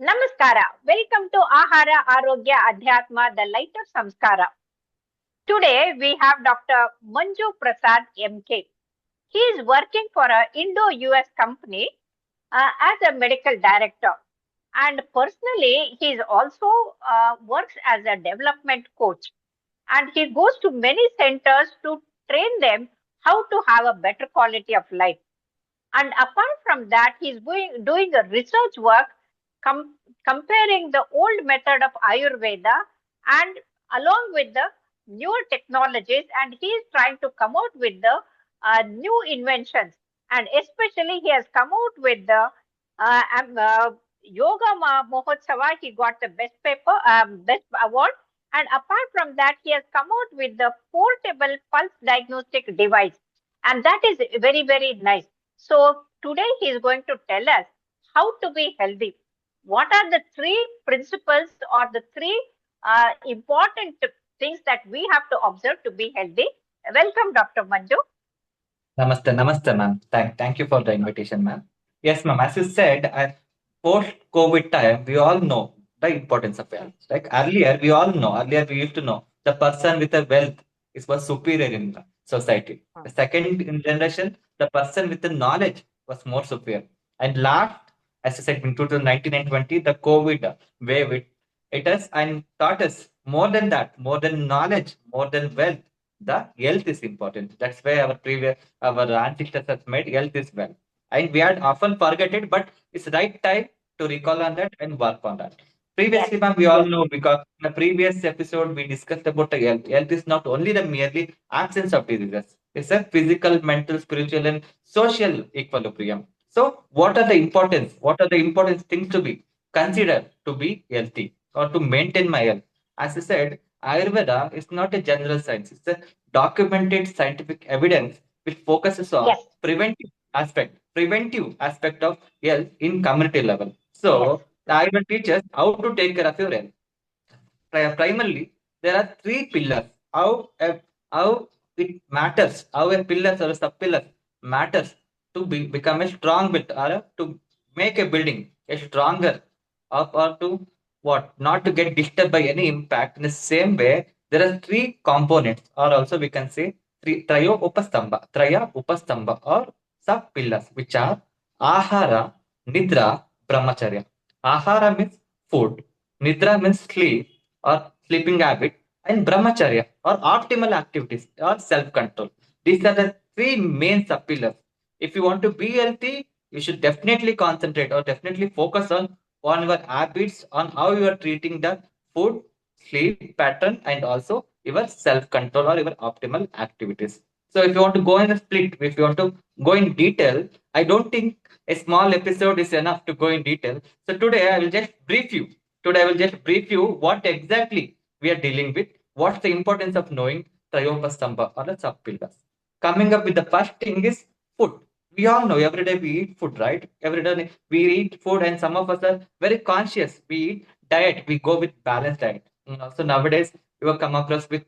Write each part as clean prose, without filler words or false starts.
Namaskara. Welcome to Ahara Arogya Adhyatma, the light of Samskara. Today we have Dr. Manju Prasad MK. He is working for a Indo-US company as a medical director. And personally, he is also works as a development coach. And he goes to many centers to train them how to have a better quality of life. And apart from that, he's doing a research work com- comparing the old method of Ayurveda and along with the newer technologies, and he is trying to come out with the new inventions. And especially, he has come out with the Yoga Mohotsava. He got the best award. And apart from that, he has come out with the portable pulse diagnostic device, and that is very, very nice. So today he is going to tell us how to be healthy. What are the three principles or the three important things that we have to observe to be healthy? Welcome, Dr. Manju. Namaste, ma'am. Thank you for the invitation, ma'am. Yes, ma'am. As you said, post-COVID time, we all know the importance of health. Like earlier we used to know the person with the wealth was superior in the society. The second in generation, the person with the knowledge was more superior. And last, as I said, in 2019 and 20, the COVID wave, it has and taught us more than that, more than knowledge, more than wealth. The health is important. That's why our ancestors have made health is well. And we had often forget it, but it's right time to recall on that and work on that. Yes, Previously, ma'am, we all know because in the previous episode we discussed about the health. Health is not only the merely absence of diseases. It's a physical, mental, spiritual, and social equilibrium. So, What are the important things to be considered to be healthy or to maintain my health? As I said, Ayurveda is not a general science. It's a documented scientific evidence which focuses on yes, preventive aspect of health in community level. yes, So the Ayurveda teaches how to take care of your health. Primarily, there are three pillars. How it matters, how a pillars or a sub pillar matters to become a strong build or to make a building a stronger or to what not to get disturbed by any impact. In the same way, there are three components, or also we can say traya upastamba or sub pillars, which are ahara, nidra, brahmacharya. Ahara means food, nidra means sleep or sleeping habit, and brahmacharya or optimal activities or self-control. These are the three main sub-pillars. If you want to be healthy, you should definitely concentrate or definitely focus on your habits, on how you are treating the food, sleep pattern, and also your self-control or your optimal activities. So if you want to go in a split, if you want to go in detail, I don't think a small episode is enough to go in detail. So today I will just brief you. Today I will just brief you what exactly we are dealing with, what's the importance of knowing Trayopastamba or the sub-pillars. Coming up with the first thing is food. We all know every day we eat food, right? Every day we eat food, and some of us are very conscious. We eat diet, we go with balanced diet. So nowadays, you will come across with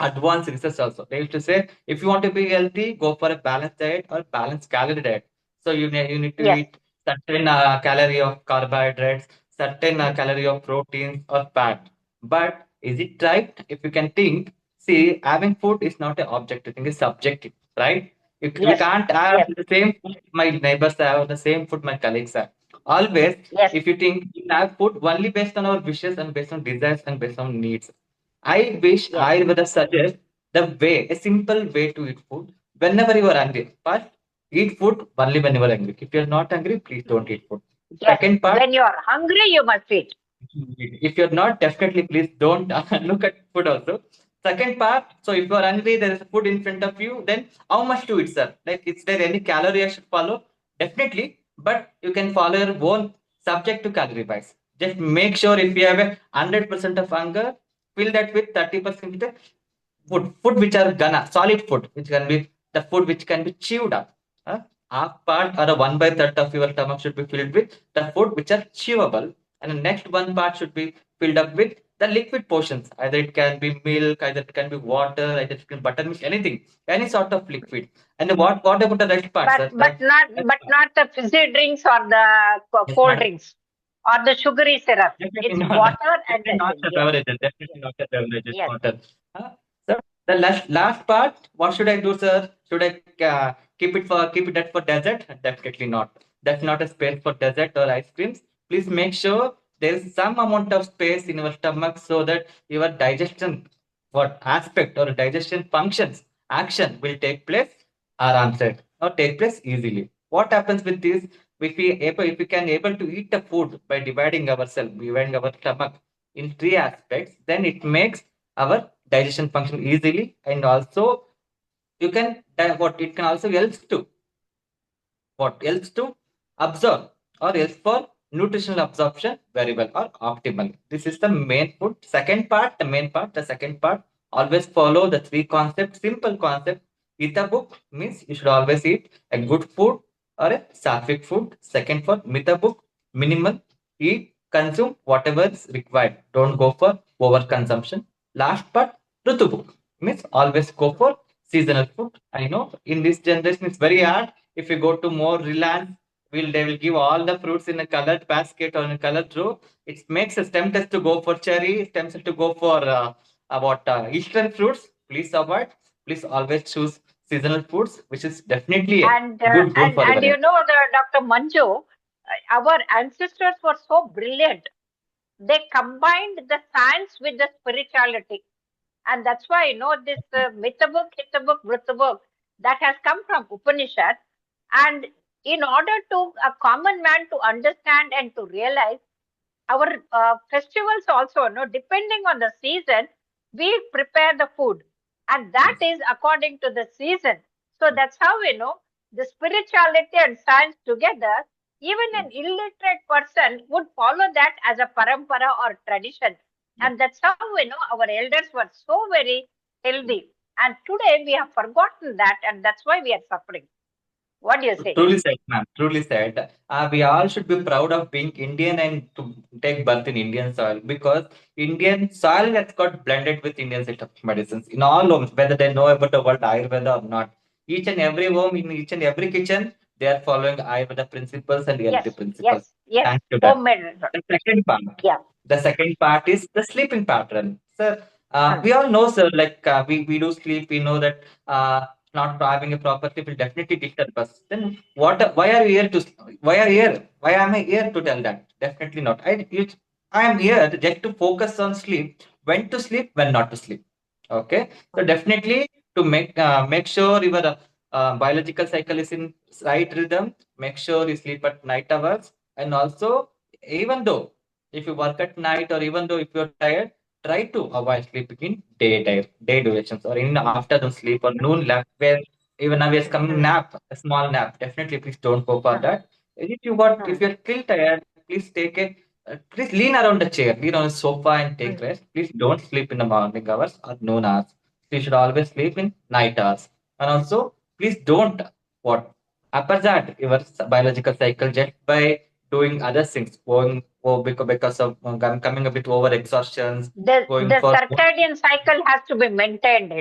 advanced research also. They used to say if you want to be healthy, go for a balanced diet or balanced calorie diet. So you need to yes, eat certain calorie of carbohydrates, certain calorie of proteins or fat. But is it right? If you can think, see, having food is not an objective thing; it's subjective, right? We yes, can't have yes, the same food my neighbors have, or the same food my colleagues have. Always, yes, if you think we have food only based on our wishes and based on desires and based on needs. I wish yes, Ayurveda suggests a simple way to eat food whenever you are hungry. First, eat food only when you are hungry. If you are not hungry, please don't eat food. yes. Second part, When you are hungry, you must eat. if you're not, definitely please don't look at food also. Second part, so if you are hungry, there is food in front of you, then how much to eat, sir? Like, is there any calorie I should follow? Definitely, but you can follow your own subject to calorie wise. Just make sure if you have a 100% of hunger, fill that with 30% with the food which are gonna solid food, which can be the food which can be chewed up. Half part or a one by third of your stomach should be filled with the food which are chewable, and the next one part should be filled up with the liquid portions. Either it can be milk, either it can be water, either it can be buttermilk, anything, any sort of liquid. And what about the rest part, But sir? but not Rest but part. not the fizzy drinks or the Yes, cold madam. drinks or the sugary syrup. Definitely It's not. water and Definitely not the yes, beverages. Definitely yes, not the beverages. yes. Water. So the last part, what should I do, sir? Should I keep it that for dessert? Definitely not. That's not a space for dessert or ice creams. Please make sure there is some amount of space in your stomach so that your digestion, what aspect or digestion functions, action will take place are answered or take place easily. What happens with this? If we can able to eat the food by dividing our stomach in three aspects, then it makes our digestion function easily, and also you can what it can also helps to absorb or else for nutritional absorption very well or optimal. This is the main food. The second part, always follow the three concepts, simple concept. Eat a book means you should always eat a good food or a sattvic food. Second for myth a book, minimal, eat, consume whatever is required. Don't go for overconsumption. Last part, Rutu book means always go for seasonal food. I know in this generation it's very hard. If you go to more Reliance, they will give all the fruits in a colored basket or in a colored row. It makes us tempted to go for cherry, tempted to go for Eastern fruits. Please avoid. Please always choose seasonal foods, which is definitely a And good for your and health. the Dr. Manju, our ancestors were so brilliant. They combined the science with the spirituality, and that's why this Mitabuk, Hitabuk, Vritabuk that has come from Upanishad. And in order to a common man to understand and to realize our festivals also, depending on the season, we prepare the food, and that Yes. is according to the season. So that's how the spirituality and science together. Even Yes. an illiterate person would follow that as a parampara or tradition, Yes. and that's how our elders were so very healthy. And today we have forgotten that, and that's why we are suffering. What do you say? Truly said, ma'am. Truly said. We all should be proud of being Indian and to take birth in Indian soil, because Indian soil has got blended with Indian system of medicines in all homes, whether they know about the word Ayurveda or not. Each and every home, in each and every kitchen, they are following Ayurveda principles and healthy Yes, principles. yes, yes. Thanks to that. Homemade resort. The second part. Yeah. The second part is the sleeping pattern. Sir, Hmm. we all know, sir, like we do sleep, we know that not having a proper sleep will definitely disturb us. Then why are we here why am I here to tell that? Definitely not. I am here just to focus on sleep, when to sleep, when not to sleep. Okay. So definitely to make sure your biological cycle is in right rhythm, make sure you sleep at night hours, and also even though if you work at night or even though if you're tired, try to avoid sleeping in day durations or in Hmm. afternoon sleep or noon nap, where even now is coming Hmm. nap, a small nap. Definitely, please don't go for Hmm. that. If Hmm. you're still tired, please lean around the chair, lean on the sofa and take Hmm. rest. Please don't sleep in the morning hours or noon hours. You should always sleep in night hours. And also, please don't what haphazard your biological cycle just by doing other things, going because of coming a bit over exhaustions, going The for circadian cycle has to be maintained.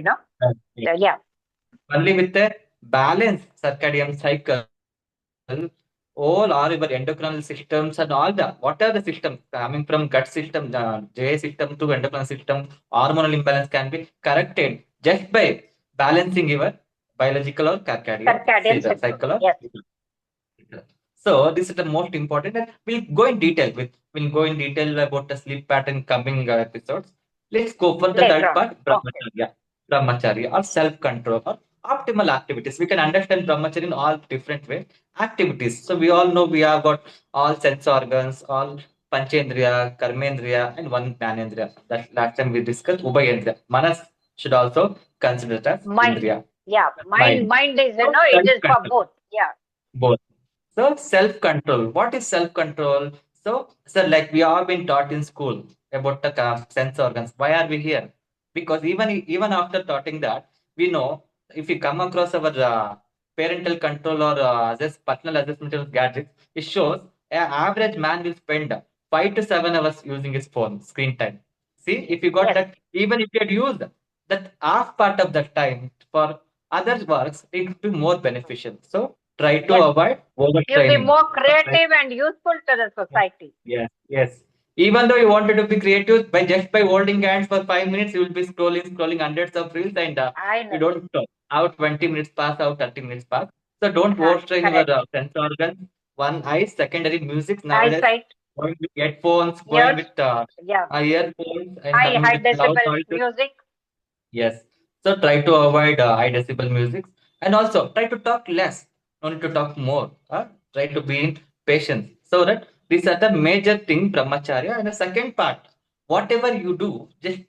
Yeah. only with a balanced circadian cycle, all our endocrinal systems and all the what are the systems coming from gut system, GI system to endocrine system, hormonal imbalance can be corrected just by balancing your biological or circadian Circadian cycle. cycle. Yes. So this is the most important, and we'll go in detail about the sleep pattern coming episodes. Let's go for the Later third on. part, Okay. brahmacharya or self-control or optimal activities. We can understand brahmacharya in all different ways. Activities. So we all know we have got all sense organs, all panchendriya, karmendriya, and one jnanendriya. That last time we discussed ubhayendriya. Manas should also consider it as Mind. indriya, Yeah. Mind. mind. Mind is So it is for self-control. both. Yeah. Both. So self-control. What is self-control? So like we have been taught in school about the sense organs. Why are we here? Because even after taughting that, we know if we come across our parental control or personal assessment of gadgets, it shows an average man will spend 5 to 7 hours using his phone screen time. See, if you got Yes. that, even if you had used that half part of that time for other works, it would be more beneficial. So Try to Yes. avoid You'll be overtraining. more creative and useful to the society. Yes, yes. Even though you wanted to be creative, by holding hands for 5 minutes, you will be scrolling hundreds of reels, and I you know. don't stop. How 20 minutes pass, how 30 minutes pass. So don't overstrain your Correct. sense organs. One eye, secondary music nowadays, Eyesight. going with headphones, going Ears. with Yeah. earphones, and High, coming high with loud decibel noises. music. Yes. So try to avoid high decibel music, and also try to talk less, not need to talk more. Try to be in patience. So that these are the major thing brahmacharya. And the second part, whatever you do, just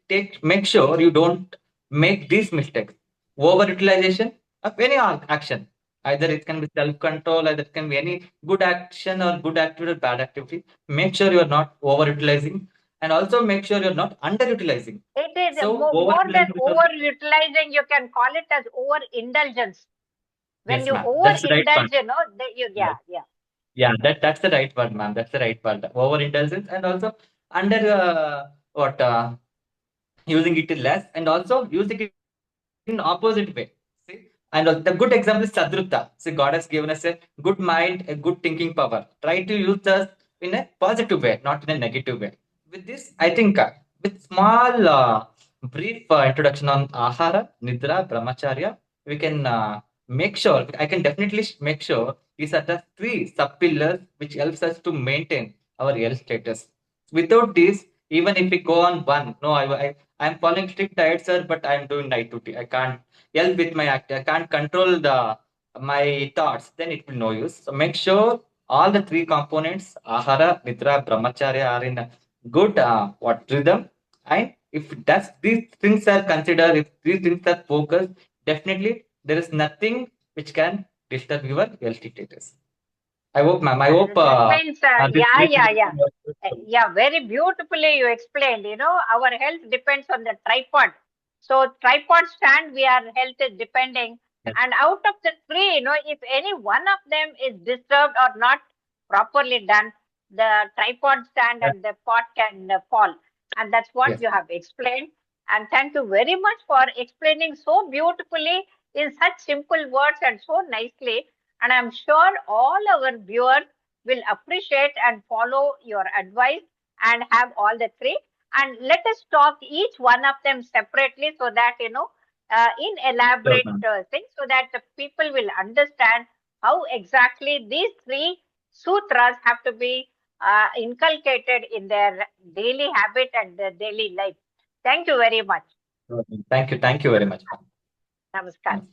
make sure you don't make these mistakes. Overutilization of any action. Either it can be self-control, either it can be any good action or good activity or bad activity. Make sure you are not overutilizing, and also make sure you're not underutilizing. It is So more than overutilizing resources. overutilizing. You can call it as overindulgence. When Yes, you ma'am. That's the right one. overindulge, Yes. yeah. Yeah, that's the right word, ma'am. That's the right word. Overindulgence, and also under what using it less, and also using it in opposite way. See, and the good example is Sadrupta. See, God has given us a good mind, a good thinking power. Try to use this in a positive way, not in a negative way. With this, I think with small brief introduction on Ahara, Nidra, Brahmacharya, we can make sure, I can definitely make sure these are the three sub pillars which helps us to maintain our health status. Without this, even if we go on one, no, I'm following strict diet, sir, but I'm doing night duty. I can't help with my act. I can't control the my thoughts. Then it will no use. So make sure all the three components, ahara, nidra, brahmacharya, are in a good what rhythm. And if that's these things are considered, if these things are focused, definitely there is nothing which can disturb your health status. I hope, ma'am. I hope That means, this yeah, brief yeah, yeah. introduction was useful. Yeah, very beautifully you explained. Our health depends on the tripod. So tripod stand, our health is depending. Yes, And out of the three, if any one of them is disturbed or not properly done, the tripod stand yes, and the pot can fall. And that's what yes. you have explained. And thank you very much for explaining so beautifully in such simple words and so nicely. And I'm sure all our viewers will appreciate and follow your advice and have all the three. And let us talk each one of them separately so that, in Sure, elaborate ma'am. things so that the people will understand how exactly these three sutras have to be inculcated in their daily habit and their daily life. Thank you very much. Sure, ma'am. Thank you. Thank you very much, ma'am. Namaskar.